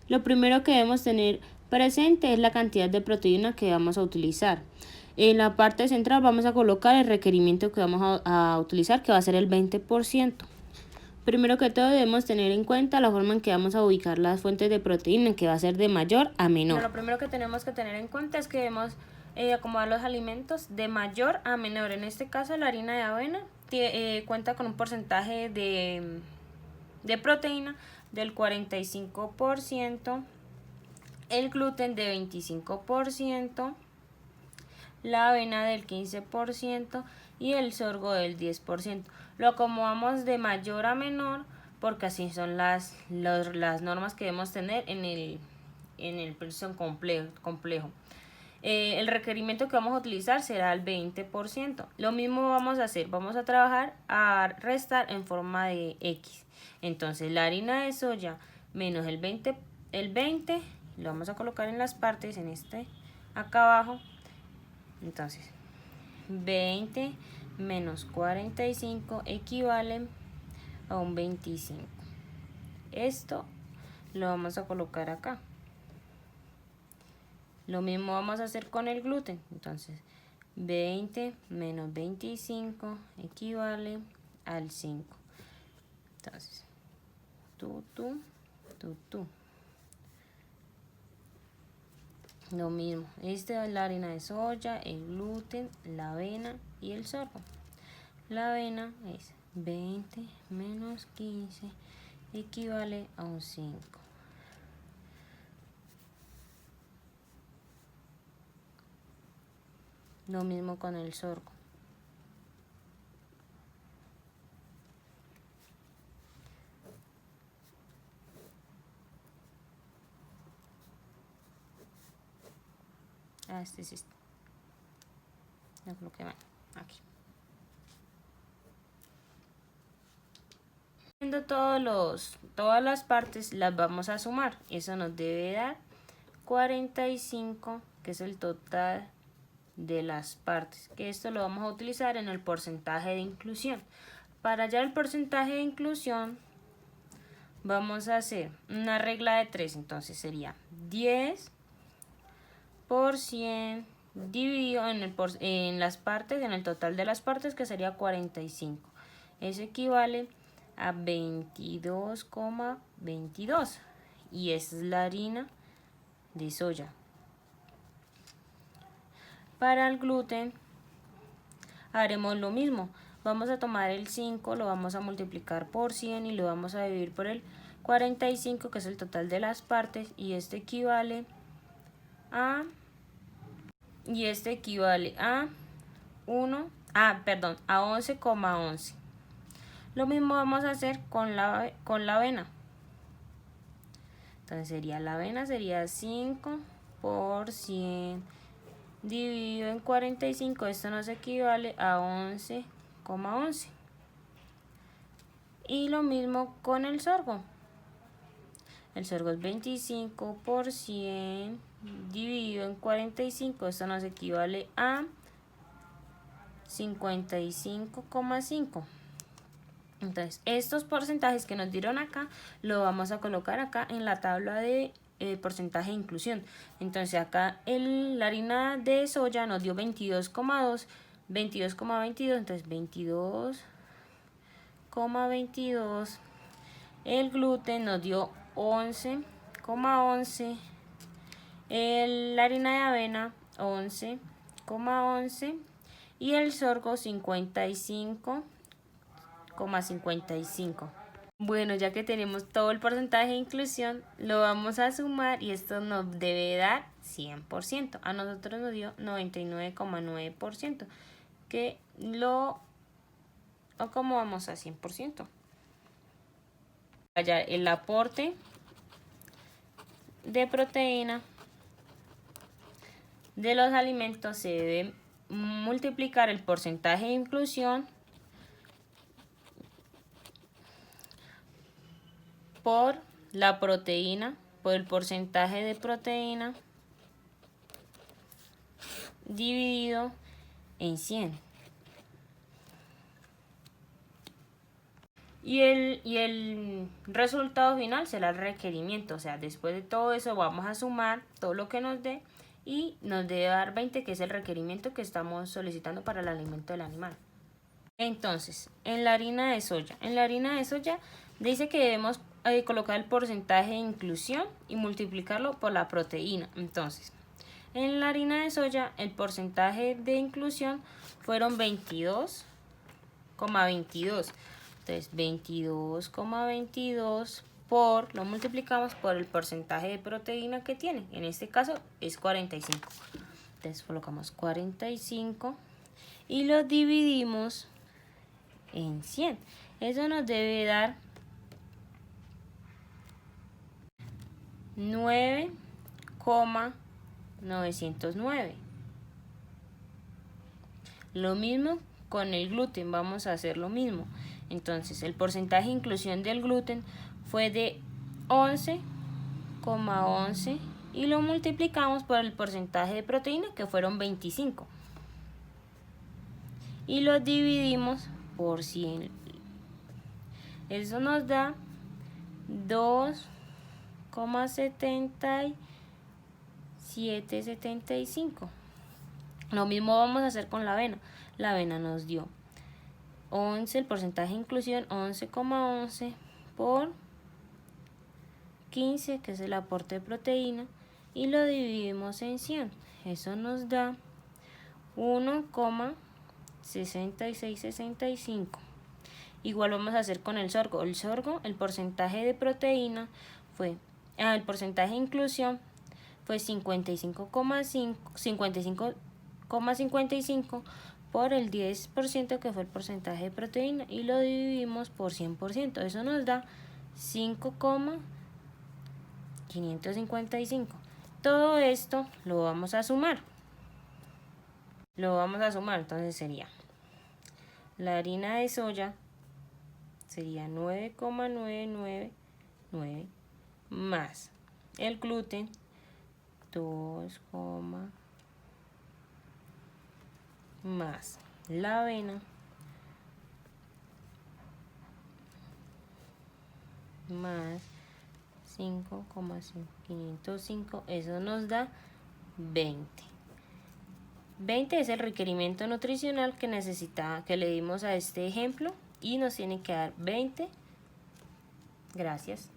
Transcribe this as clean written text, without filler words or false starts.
Lo primero que debemos tener presente es la cantidad de proteína que vamos a utilizar. En la parte central vamos a colocar el requerimiento que vamos a utilizar, que va a ser el 20%. Primero que todo debemos tener en cuenta la forma en que vamos a ubicar las fuentes de proteína, que va a ser de mayor a menor. Lo primero que tenemos que tener en cuenta es que debemos acomodar los alimentos de mayor a menor. En este caso la harina de avena cuenta con un porcentaje de proteína del 45%, el gluten de 25%, la avena del 15% y el sorgo del 10%. Lo acomodamos de mayor a menor porque así son las normas que debemos tener en el proceso complejo. El requerimiento que vamos a utilizar será el 20%. Lo mismo vamos a hacer, vamos a trabajar a restar en forma de X. Entonces la harina de soya menos el 20 lo vamos a colocar en las partes, en acá abajo. Entonces 20 menos 45 equivale a un 25. Esto lo vamos a colocar acá. Lo mismo vamos a hacer con el gluten. Entonces 20 menos 25 equivale al 5. Entonces tú. Lo mismo, esta es la harina de soya, el gluten, la avena y el sorgo. La avena es 20 menos 15 equivale a un 5. Lo mismo con el sorgo. Este es este. Lo coloqué mal. Aquí. Todas las partes las vamos a sumar. Eso nos debe dar 45, que es el total de las partes. Que esto lo vamos a utilizar en el porcentaje de inclusión. Para hallar el porcentaje de inclusión, vamos a hacer una regla de 3. Entonces sería 10 por 100 dividido en las partes, en el total de las partes, que sería 45. Eso equivale a 22,22. Y esa es la harina de soya. Para el gluten haremos lo mismo. Vamos a tomar el 5, lo vamos a multiplicar por 100 y lo vamos a dividir por el 45, que es el total de las partes, y este equivale a 11,11. Lo mismo vamos a hacer con la avena. Entonces la avena sería 5 por 100 dividido en 45. Esto nos equivale a 11,11. Y lo mismo con el sorgo. El sorgo es 25 por 100 dividido en 45. Esto nos equivale a 55,5. Entonces, estos porcentajes que nos dieron acá, lo vamos a colocar acá en la tabla de porcentaje de inclusión. Entonces, acá la harina de soya nos dio 22,2, 22,22, entonces 22,22. El gluten nos dio 11,11. La harina de avena 11,11. Y el sorgo 55,55. Bueno, ya que tenemos todo el porcentaje de inclusión, lo vamos a sumar y esto nos debe dar 100%. A nosotros nos dio 99,9%, que lo acomodamos a 100%. Hallar el aporte de proteína de los alimentos, se debe multiplicar el porcentaje de inclusión por la proteína, por el porcentaje de proteína dividido en 100. Y el resultado final será el requerimiento. O sea, después de todo eso vamos a sumar todo lo que nos dé y nos debe dar 20, que es el requerimiento que estamos solicitando para el alimento del animal. Entonces, en la harina de soya. En la harina de soya dice que debemos colocar el porcentaje de inclusión y multiplicarlo por la proteína. Entonces, en la harina de soya el porcentaje de inclusión fueron 22,22. Entonces, 22,22 lo multiplicamos por el porcentaje de proteína que tiene. En este caso es 45. Entonces, colocamos 45 y lo dividimos en 100. Eso nos debe dar 9,909. Lo mismo con el gluten, vamos a hacer lo mismo. Entonces, el porcentaje de inclusión del gluten fue de 11,11 y lo multiplicamos por el porcentaje de proteína, que fueron 25. Y lo dividimos por 100. Eso nos da 2,7775. Lo mismo vamos a hacer con la avena. La avena nos dio 11, el porcentaje de inclusión 11,11 por 15, que es el aporte de proteína, y lo dividimos en 100. Eso nos da 1,6665. Igual vamos a hacer con el sorgo. El sorgo, el porcentaje de proteína fue, el porcentaje de inclusión fue 55,55 por el 10%, que fue el porcentaje de proteína, y lo dividimos por 100%. Eso nos da 5,555. Todo esto lo vamos a sumar. Entonces sería la harina de soya sería 9,999 más el gluten 2, más la avena más 5,505. Eso nos da 20. 20 es el requerimiento nutricional que le dimos a este ejemplo y nos tiene que dar 20. Gracias.